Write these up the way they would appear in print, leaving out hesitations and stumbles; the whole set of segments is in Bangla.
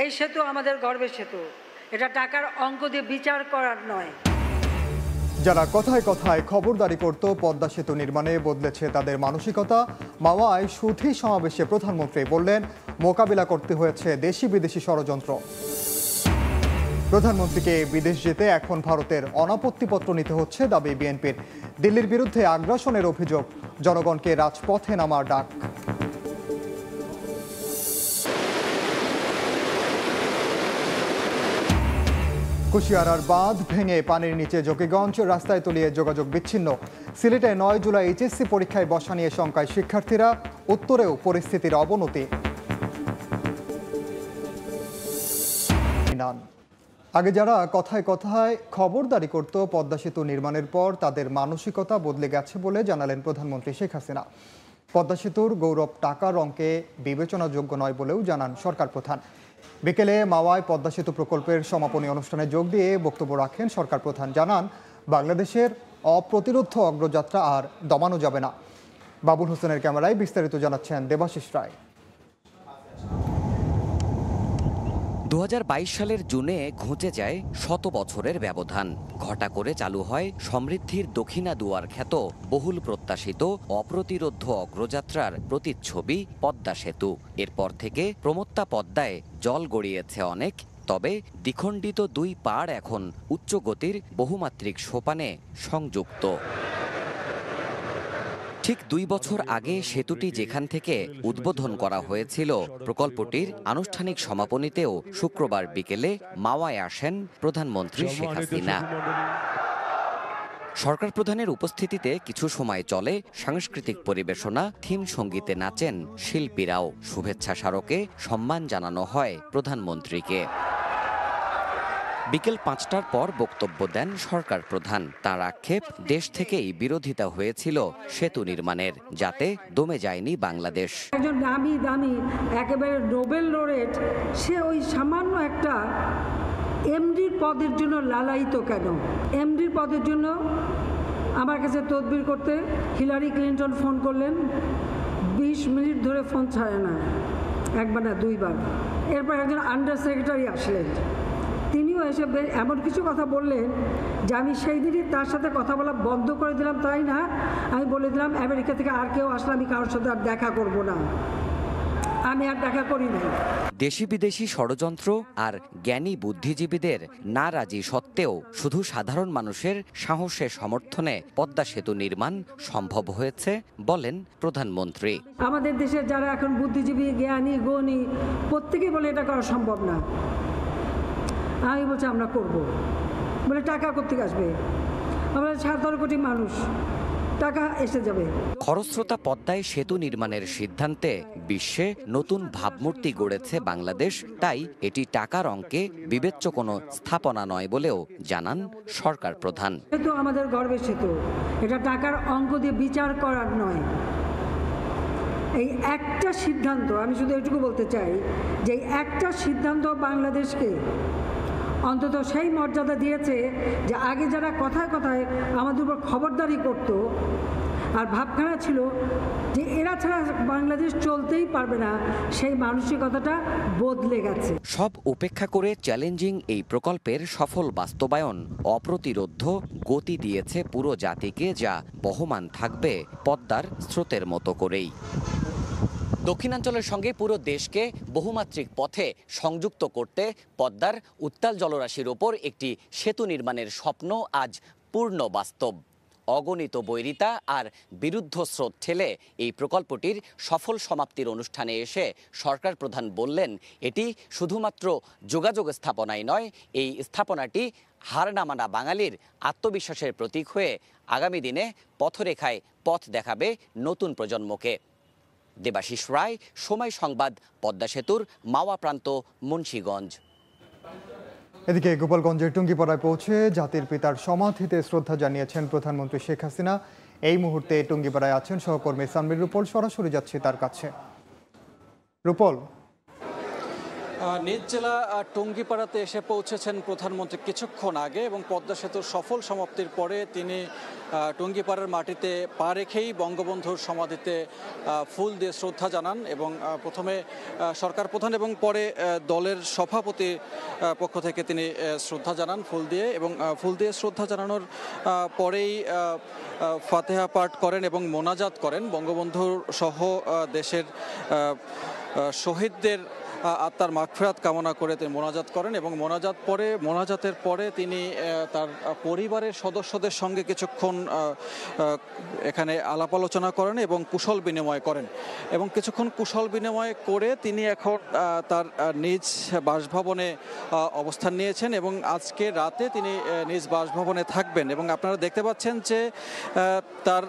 এই সেতু আমাদের গর্বের সেতু, এটা টাকার অঙ্ক দিয়ে বিচার করার নয়। যারা কথায় কথায় খবরদারি করত পদ্মা সেতু নির্মাণে বদলেছে তাদের মানসিকতা। মাওয়ায় সুধী সমাবেশে প্রধানমন্ত্রী বললেন, মোকাবিলা করতে হয়েছে দেশি বিদেশি ষড়যন্ত্র। প্রধানমন্ত্রীকে বিদেশ যেতে এখন ভারতের অনাপত্তিপত্র নিতে হচ্ছে দাবি বিএনপির। দিল্লির বিরুদ্ধে আগ্রাসনের অভিযোগ, জনগণকে রাজপথে নামার ডাক। কুশিয়ারার বাঁধ ভেঙে পানির নিচে জকিগঞ্জ, রাস্তায় তলিয়ে যোগাযোগ বিচ্ছিন্ন। সিলেটে 9 জুলাই এইচএসসি পরীক্ষায় বসা নিয়ে শঙ্কায় শিক্ষার্থীরা, উত্তরেও পরিস্থিতির অবনতি। আগে যারা কথায় কথায় খবরদারি করত পদ্মা সেতু নির্মাণের পর তাদের মানসিকতা বদলে গেছে বলে জানালেন প্রধানমন্ত্রী শেখ হাসিনা। পদ্মা সেতুর গৌরব টাকার অঙ্কে বিবেচনাযোগ্য নয় বলেও জানান সরকার প্রধান। বিকেলে মাওয়ায় পদ্মা সেতু প্রকল্পের সমাপনী অনুষ্ঠানে যোগ দিয়ে বক্তব্য রাখেন সরকার প্রধান। জানান, বাংলাদেশের অপ্রতিরোধ্য অগ্রযাত্রা আর দমানো যাবে না। বাবুল হোসেনের ক্যামেরায় বিস্তারিত জানাচ্ছেন দেবাশিস রায়। 2022 সালের জুনে ঘুঁচে যায় 100 বছরের ব্যবধান। ঘটা করে চালু হয় সমৃদ্ধির দক্ষিণা দুয়ার খ্যাত বহুল প্রত্যাশিত অপ্রতিরোধ্য অগ্রযাত্রার প্রতিচ্ছবি পদ্মা সেতু। এরপর থেকে প্রমত্তা পদ্মায় জল গড়িয়েছে অনেক, তবে দ্বিখণ্ডিত দুই পাড় এখন উচ্চ গতির বহুমাত্রিক সোপানে সংযুক্ত। ঠিক 2 বছর আগে সেতুটি যেখান থেকে উদ্বোধন করা হয়েছিল, প্রকল্পটির আনুষ্ঠানিক সমাপনীতেও শুক্রবার বিকেলে মাওয়ায় আসেন প্রধানমন্ত্রী শেখ হাসিনা। সরকার প্রধানের উপস্থিতিতে কিছু সময় চলে সাংস্কৃতিক পরিবেশনা, থিম সঙ্গীতে নাচেন শিল্পীরাও। শুভেচ্ছা স্মারকে সম্মান জানানো হয় প্রধানমন্ত্রীকে। বিকেল 5টার পর বক্তব্য দেন সরকার প্রধান। তার আক্ষেপ, দেশ থেকেই বিরোধিতা হয়েছিল সেতু নির্মাণের, যাতে দমে যায়নি বাংলাদেশ। একজন দামি দামি একেবারে নোবেল লরেট, সে ওই সামান্য একটা এমডির পদের জন্য লালায়িত কেন? এমডির পদের জন্য আমার কাছে তদবির করতে হিলারি ক্লিন্টন ফোন করলেন, 20 মিনিট ধরে ফোন ছাড়ে না, একবার না দুইবার। এরপর একজন আন্ডার সেক্রেটারি আসলেন, তিনিও এসে এমন কিছু কথা বললেন যে আমি সেই দিনই তার সাথে কথা বলা বন্ধ করে দিলাম। তাই না, আমি বলে দিলাম আমেরিকা থেকে আর কেউ আসলে আমি কারোর সাথে আর দেখা করব না, আমি আর দেখা করি না। দেশি বিদেশি ষড়যন্ত্র আর জ্ঞানী বুদ্ধিজীবীদের নারাজি সত্ত্বেও শুধু সাধারণ মানুষের সাহসের সমর্থনে পদ্মা সেতু নির্মাণ সম্ভব হয়েছে বলেন প্রধানমন্ত্রী। আমাদের দেশের যারা এখন বুদ্ধিজীবী, জ্ঞানী, গণী, প্রত্যেকেই বলে এটা করা সম্ভব না। আমি বলছি আমরা করব, বলে টাকা কোত্থেকে আসবে? আমরা 17 কোটি মানুষ, টাকা এসে যাবে। খরস্রোতা পদ্মায় সেতু নির্মাণের সিদ্ধান্তে বিশ্বে নতুন ভাবমূর্তি গড়েছে বাংলাদেশ। তাই এটি টাকার অঙ্কে বিবেচ্য কোনো স্থাপনা নয় বলেও জানান সরকার প্রধান। সেতু আমাদের গর্বের সেতু, এটা টাকার অঙ্ক দিয়ে বিচার করার নয়। এই একটা সিদ্ধান্ত, আমি শুধু এটুকু বলতে চাই যে একটা সিদ্ধান্ত বাংলাদেশকে অন্তত সেই মর্যাদা দিয়েছে যে আগে যারা কথায় কথায় আমাদের উপর খবরদারি করত আর ভাবখানা ছিল যে এরা ছাড়া বাংলাদেশ চলতেই পারবে না, সেই মানসিকতাটা বদলে গেছে। সব উপেক্ষা করে চ্যালেঞ্জিং এই প্রকল্পের সফল বাস্তবায়ন অপ্রতিরোধ্য গতি দিয়েছে পুরো জাতিকে, যা বহমান থাকবে পদ্মার স্রোতের মতো করেই। দক্ষিণাঞ্চলের সঙ্গে পুরো দেশকে বহুমাত্রিক পথে সংযুক্ত করতে পদ্মার উত্তাল জলরাশির ওপর একটি সেতু নির্মাণের স্বপ্ন আজ পূর্ণ বাস্তব। অগণিত বৈরিতা আর বিরুদ্ধ স্রোত ঠেলে এই প্রকল্পটির সফল সমাপ্তির অনুষ্ঠানে এসে সরকার প্রধান বললেন, এটি শুধুমাত্র যোগাযোগ স্থাপনাই নয়, এই স্থাপনাটি হার না মানা বাঙালির আত্মবিশ্বাসের প্রতীক হয়ে আগামী দিনে পথরেখায় পথ দেখাবে নতুন প্রজন্মকে। দেবাশিস রায়, সময় সংবাদ, পদ্মা সেতুর মাওয়া প্রান্ত, মুন্সিগঞ্জ। এদিকে গোপালগঞ্জের টুঙ্গিপাড়ায় পৌঁছে জাতির পিতার সমাধিতে শ্রদ্ধা জানিয়েছেন প্রধানমন্ত্রী শেখ হাসিনা। এই মুহূর্তে টুঙ্গিপাড়ায় আছেন সহকর্মী সানবির রূপল, সরাসরি যাচ্ছি তার কাছে। রূপল, নিজ জেলা টুঙ্গিপাড়াতে এসে পৌঁছেছেন প্রধানমন্ত্রী কিছুক্ষণ আগে এবং পদ্মা সেতুর সফল সমাপ্তির পরে তিনি টুঙ্গিপাড়ার মাটিতে পা রেখেই বঙ্গবন্ধুর সমাধিতে ফুল দিয়ে শ্রদ্ধা জানান এবং প্রথমে সরকার প্রধান এবং পরে দলের সভাপতির পক্ষ থেকে তিনি শ্রদ্ধা জানান ফুল দিয়ে, এবং ফুল দিয়ে শ্রদ্ধা জানানোর পরেই ফাতেহা পাঠ করেন এবং মোনাজাত করেন। বঙ্গবন্ধুর সহ দেশের শহীদদের আত্মার মাগফিরাত কামনা করে তিনি মোনাজাত করেন এবং মোনাজাতের পরে তিনি তার পরিবারের সদস্যদের সঙ্গে কিছুক্ষণ এখানে আলাপ আলোচনা করেন এবং কুশল বিনিময় করেন এবং কিছুক্ষণ কুশল বিনিময় করে তিনি এখন তার নিজ বাসভবনে অবস্থান নিয়েছেন এবং আজকে রাতে তিনি নিজ বাসভবনে থাকবেন। এবং আপনারা দেখতে পাচ্ছেন যে তার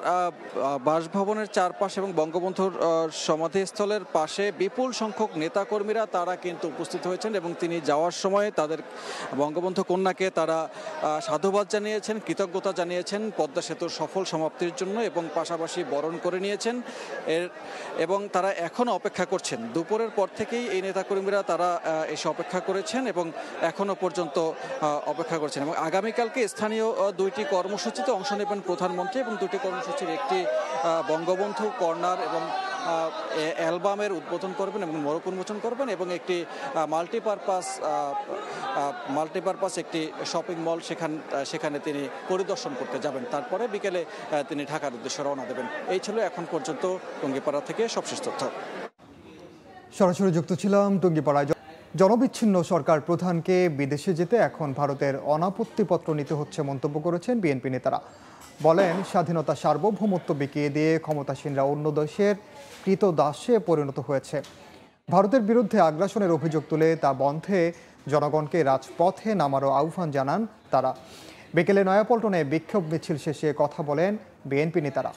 বাসভবনের চারপাশে এবং বঙ্গবন্ধুর সমাধিস্থলের পাশে বিপুল সংখ্যক নেতাকর্মীরা তারা কিন্তু উপস্থিত হয়েছেন এবং তিনি যাওয়ার সময় তাদের বঙ্গবন্ধু কন্যাকে তারা সাধুবাদ জানিয়েছেন, কৃতজ্ঞতা জানিয়েছেন পদ্মা সেতুর সফল সমাপ্তির জন্য এবং পাশাপাশি বরণ করে নিয়েছেন এবং তারা এখনও অপেক্ষা করছেন। দুপুরের পর থেকেই এই নেতাকর্মীরা তারা এসে অপেক্ষা করেছেন এবং এখনও পর্যন্ত অপেক্ষা করছেন এবং আগামীকালকে স্থানীয় দুইটি কর্মসূচিতে অংশ নেবেন প্রধানমন্ত্রী এবং দুটি কর্মসূচির একটি বঙ্গবন্ধু কর্নার এবং অ্যালবামের উদ্বোধন করবেন এবং মোড়ক উন্মোচন করবেন এবং একটি মাল্টিপারপাস একটি শপিং মল সেখানে তিনি পরিদর্শন করতে যাবেন। তারপরে বিকেলে তিনি ঢাকার উদ্দেশ্যে রওনা দেবেন। এই ছিল এখন পর্যন্ত টুঙ্গিপাড়া থেকে সবশেষ তথ্য। সরাসরি যুক্ত ছিলাম টুঙ্গিপাড়ায়। জনবিচ্ছিন্ন সরকার প্রধানকে বিদেশে যেতে এখন ভারতের অনাপত্তিপত্র নিতে হচ্ছে মন্তব্য করেছেন বিএনপি নেতারা। বলেন, স্বাধীনতা সার্বভৌমত্ব বিকিয়ে দিয়ে ক্ষমতাসীনরা অন্য দেশের কৃতদাসে পরিণত হয়েছে। ভারতের বিরুদ্ধে আগ্রাসনের অভিযোগ তুলে তা বন্ধে জনগণকে রাজপথে নামারও আহ্বান জানান তারা। বিকেলে নয়াপল্টনে বিক্ষোভ মিছিল শেষে কথা বলেন বিএনপি নেতারা।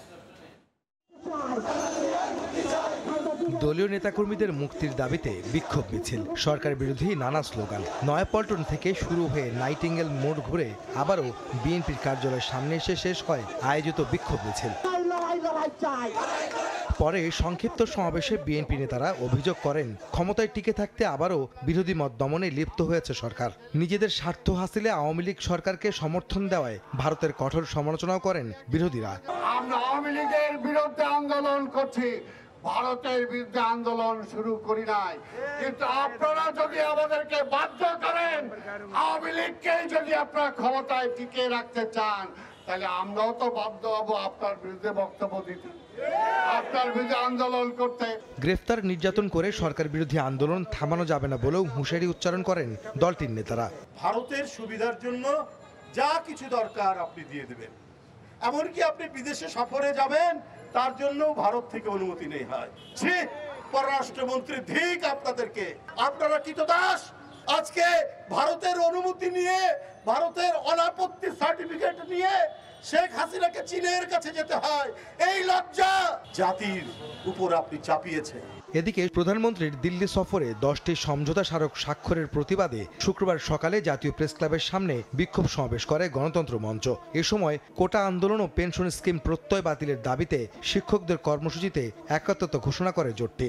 দলীয় নেতাকর্মীদের মুক্তির দাবিতে বিক্ষোভ মিছিল, সরকার বিরোধী নানা স্লোগান। নয়াপল্টন থেকে শুরু হয়ে নাইটিঙ্গেল মোড় ঘুরে আবারও বিএনপির কার্যালয়ের সামনে এসে শেষ হয় আয়োজিত বিক্ষোভ মিছিল। পরে সংক্ষিপ্ত সমাবেশে বিএনপি নেতারা অভিযোগ করেন, ক্ষমতায় টিকে থাকতে আবারও বিরোধী মত দমনে লিপ্ত হয়েছে সরকার। নিজেদের স্বার্থ হাসিলে আওয়ামী লীগ সরকারকে সমর্থন দেওয়ায় ভারতের কঠোর সমালোচনাও করেন বিরোধীরা। আমরা আওয়ামী লীগের বিরুদ্ধে আন্দোলন করছি, ভারতের বিরুদ্ধে আন্দোলন শুরু করি নাই। কিন্তু আপনারা যদি আমাদেরকে বাধ্য করেন, আওয়ামী লীগকে যদি আপনারা ক্ষমতায় টিকে রাখতে চান, তাহলে আমরাও তো বাধ্য হব আপনার বিরুদ্ধে বক্তব্য দিতে, আপনার বিরুদ্ধে আন্দোলন করতে। গ্রেফতার, নির্যাতন করে সরকার বিরোধী আন্দোলন থামানো যাবে না বলেও হুঁশিয়ারি উচ্চারণ করেন দলটির নেতারা। ভারতের সুবিধার জন্য যা কিছু দরকার আপনি দিয়ে দেবেন, এমনকি আপনি বিদেশে সফরে যাবেন তার জন্য ভারত থেকে অনুমতি নেই হয়। পররাষ্ট্রমন্ত্রী ধিক আপনাদেরকে, আপনারা কৃতদাস। আজকে ভারতের অনুমতি নিয়ে, ভারতের অনাপত্তি সার্টিফিকেট নিয়ে শেখ হাসিনাকে চীনের কাছে যেতে হয়, এই লজ্জা জাতির উপর আপনি চাপিয়েছেন। এদিকে প্রধানমন্ত্রীর দিল্লি সফরে 10টি সমঝোতা স্মারক স্বাক্ষরের প্রতিবাদে শুক্রবার সকালে জাতীয় প্রেস ক্লাবের সামনে বিক্ষোভ সমাবেশ করে গণতন্ত্র মঞ্চ। এ সময় কোটা আন্দোলন ও পেনশন স্কিম প্রত্যয় বাতিলের দাবিতে শিক্ষকদের কর্মসূচিতে একাত্মতা ঘোষণা করে জোটটি।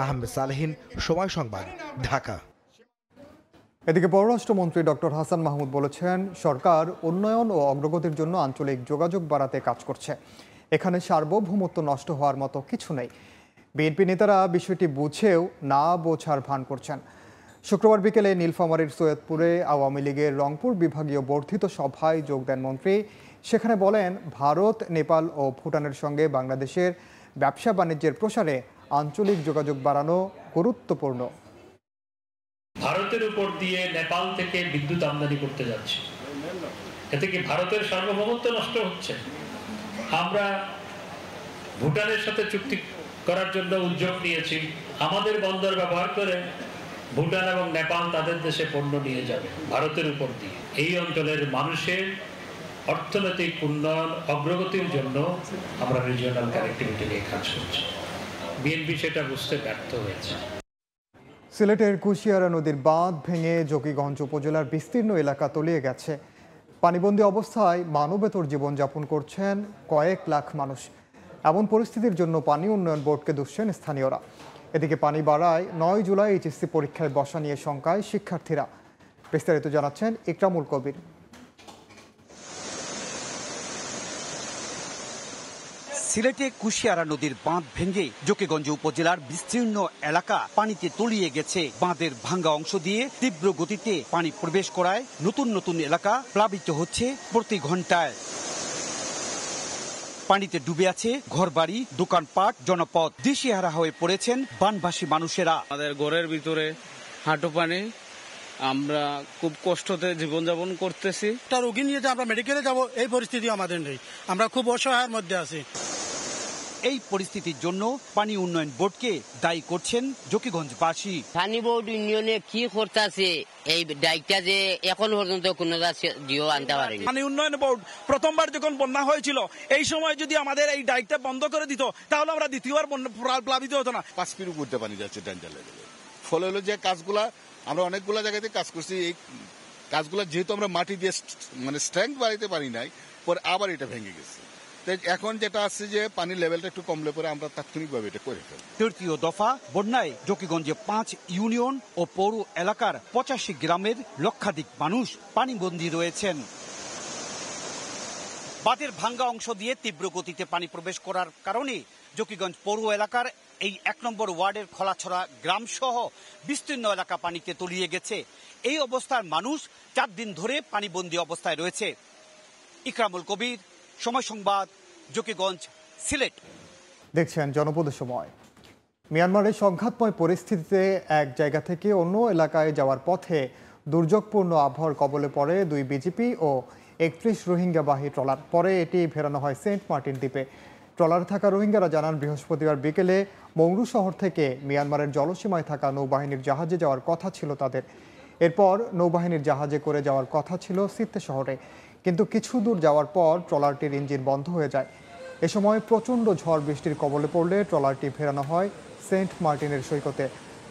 আহমেদ সালেহীন, সময় সংবাদ, ঢাকা। এদিকে পররাষ্ট্রমন্ত্রী ডক্টর হাসান মাহমুদ বলেছেন, সরকার উন্নয়ন ও অগ্রগতির জন্য আঞ্চলিক যোগাযোগ বাড়াতে কাজ করছে। এখানে সার্বভৌমত্ব নষ্ট হওয়ার মতো কিছু নেই। বিএনপি নেতারা বিষয়টি বুঝেও না বোঝার ভান করছেন। শুক্রবার বিকেলে নীলফামারীর সৈয়দপুরে আওয়ামী লীগের রংপুর বিভাগীয় বর্ধিত সভায় যোগ দেন মন্ত্রী। সেখানে বলেন, ভারত, নেপাল ও ভুটানের সঙ্গে বাংলাদেশের ব্যবসা বাণিজ্যের প্রসারে আঞ্চলিক যোগাযোগ বাড়ানো গুরুত্বপূর্ণ। ভারতের উপর দিয়ে নেপাল থেকে বিদ্যুৎ আমদানি করতে যাচ্ছে, এতে কি ভারতের সার্বভৌমত্ব নষ্ট হচ্ছে? আমরা ভুটানের সাথে চুক্তি করার জন্য উদ্যোগ নিয়েছি, আমাদের বন্দর ব্যবহার করে ভুটান এবং নেপাল তাদের দেশে পণ্য নিয়ে যাবে ভারতের উপর দিয়ে। এই অঞ্চলের মানুষের অর্থনৈতিক উন্নয়ন, অগ্রগতির জন্য আমরা রিজিওনাল কানেক্টিভিটি নিয়ে কাজ করছি। বিএনপি সেটা বুঝতে ব্যর্থ হয়েছে। সিলেটের কুশিয়ারা নদীর বাঁধ ভেঙে জকিগঞ্জ উপজেলার বিস্তীর্ণ এলাকা তলিয়ে গেছে। পানিবন্দী অবস্থায় মানবেতর জীবনযাপন করছেন কয়েক লাখ মানুষ। এমন পরিস্থিতির জন্য পানি উন্নয়ন বোর্ডকে দুষছেন স্থানীয়রা। এদিকে পানি বাড়ায় 9 জুলাই এইচএসসি পরীক্ষায় বসা নিয়ে শঙ্কায় শিক্ষার্থীরা। বিস্তারিত জানাচ্ছেন ইকরামুল কবির। সিলেটে কুশিয়ারা নদীর বাঁধ ভেঙে জকিগঞ্জ উপজেলার বিস্তীর্ণ এলাকা পানিতে তলিয়ে গেছে। বাঁধের ভাঙ্গা অংশ দিয়ে তীব্র গতিতে পানি প্রবেশ করায় নতুন নতুন এলাকা প্লাবিত হচ্ছে প্রতি ঘন্টায়। পানিতে ডুবে আছে ঘরবাড়ি, দোকানপাট, জনপদ। দিশেহারা হয়ে পড়েছেন বানভাসী মানুষেরা। আমাদের ঘরের ভিতরে হাঁটু পানি, আমরা খুব কষ্টতে জীবনযাপন করতেছি। একটা রোগী নিয়ে যে আমরা মেডিকেলে যাব এই পরিস্থিতি আমাদের নেই, আমরা খুব অসহায়ের মধ্যে আছি। এই পরিস্থিতির জন্য পানি উন্নয়ন বোর্ডকে দায়ী করছেন জকিগঞ্জবাসী। পানি বোর্ড ইউনিয়নে কি করতেছে এই দায়িত্বটা যে এখন পর্যন্ত কোনো জিও আনতে পারেনি। পানি উন্নয়ন বোর্ড প্রথমবার যখন বন্যা হয়েছিল এই সময় যদি আমাদের এই দায়িত্ব বন্ধ করে দিত তাহলে আমরা দ্বিতীয়বার প্লাবিত হতো না। 5 ফিট উপরে পানি যাচ্ছে ড্যান্টাল লেভেলে। ফলে হলো যে কাজগুলা আমরা অনেকগুলো জায়গাতে কাজ করছি, এই কাজগুলা যেহেতু আমরা মাটি দিয়ে মানে স্ট্রেংথ বাড়াইতে পারি নাই, পরে আবার এটা ভেঙে গেছে। এখন যেটা আছে যে পানির লেভেলটা একটু কমলে পরে আমরা তাৎক্ষণিকভাবে এটা করে ফেলি। তৃতীয় দফা বন্যায় জকিগঞ্জে 5 ইউনিয়ন ও পৌর এলাকার 85 গ্রামের লক্ষাধিক মানুষ পানিবন্দী রয়েছেন। বাঁধের ভাঙ্গা অংশ দিয়ে তীব্র গতিতে পানি প্রবেশ করার কারণে জকিগঞ্জ পৌর এলাকার এই 1 নম্বর ওয়ার্ডের খোলাছড়া গ্রাম সহ বিস্তীর্ণ এলাকা পানিতে তলিয়ে গেছে। এই অবস্থার মানুষ 4 দিন ধরে পানিবন্দী অবস্থায় রয়েছে। ইকরামুল কবির, সময় সংবাদ, জকিগঞ্জ, সিলেট। দেখছেন জনপদের সময়। মিয়ানমারের সংঘাতময় পরিস্থিতিতে এক জায়গা থেকে অন্য এলাকায় যাওয়ার পথে দুর্যোগপূর্ণ আবহাওয়ার কবলে পড়ে 2 বিজিপি ও 31 রোহিঙ্গাবাহী ট্রলার। পরে এটি ফেরানো হয় সেন্ট মার্টিন দ্বীপে। ট্রলারে থাকা রোহিঙ্গারা জানান, বৃহস্পতিবার বিকেলে মংরু শহর থেকে মিয়ানমারের জলসীমায় থাকা নৌবাহিনীর জাহাজে যাওয়ার কথা ছিল তাদের। এরপর নৌবাহিনীর জাহাজে করে যাওয়ার কথা ছিল সিত্তে শহরে, কিন্তু কিছু দূর যাওয়ার পর ট্রলারটির ইঞ্জিন বন্ধ হয়ে যায়। এ সময় প্রচণ্ড ঝড় বৃষ্টির কবলে পড়লে ট্রলারটি ফেরানো হয় সেন্ট মার্টিনের সৈকতে।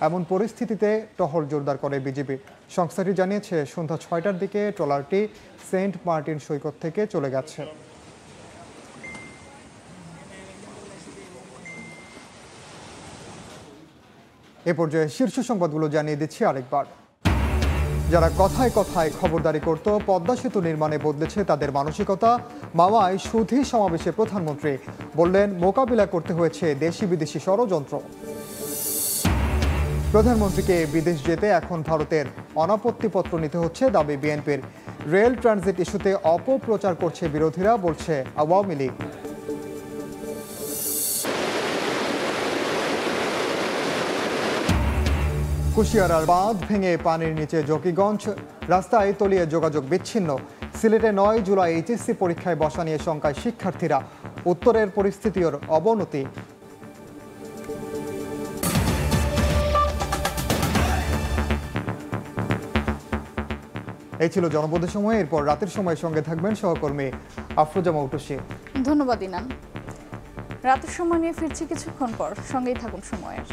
এমন পরিস্থিতিতে টহল জোরদার করে বিজিবি। সংস্থাটি জানিয়েছে, সন্ধ্যা 6টার দিকে ট্রলারটি সেন্ট মার্টিন সৈকত থেকে চলে গেছে। এ পর্যায়ে শীর্ষ সংবাদগুলো জানিয়ে দিচ্ছি আরেকবার। যারা কথায় কথায় খবরদারি করত, পদ্মা সেতু নির্মাণে বদলেছে তাদের মানসিকতা। মাওয়ায় সুধী সমাবেশে প্রধানমন্ত্রী বললেন, মোকাবিলা করতে হয়েছে দেশি বিদেশি ষড়যন্ত্র। প্রধানমন্ত্রীকে বিদেশ যেতে এখন ভারতের অনাপত্তিপত্র নিতে হচ্ছে, দাবি বিএনপির। রেল ট্রানজিট ইস্যুতে অপপ্রচার করছে বিরোধীরা, বলছে আওয়ামী লীগ। কুশিয়ারার বাঁধ ভেঙে পানির নিচে জকিগঞ্জ, রাস্তায় তলিয়ে যোগাযোগ বিচ্ছিন্ন। সিলেটে 9 জুলাই এইচএসসি পরীক্ষায় বসা নিয়ে শঙ্কায় শিক্ষার্থীরা, উত্তরের পরিস্থিতির অবনতি। এই ছিল জনপদের সময়। এরপর রাতের সময় সঙ্গে থাকবেন সহকর্মী আফরোজা মৌটুসী। ধন্যবাদ ইনান। রাতের সময় নিয়ে ফিরছি কিছুক্ষণ পর, সঙ্গেই থাকুন সময়ের।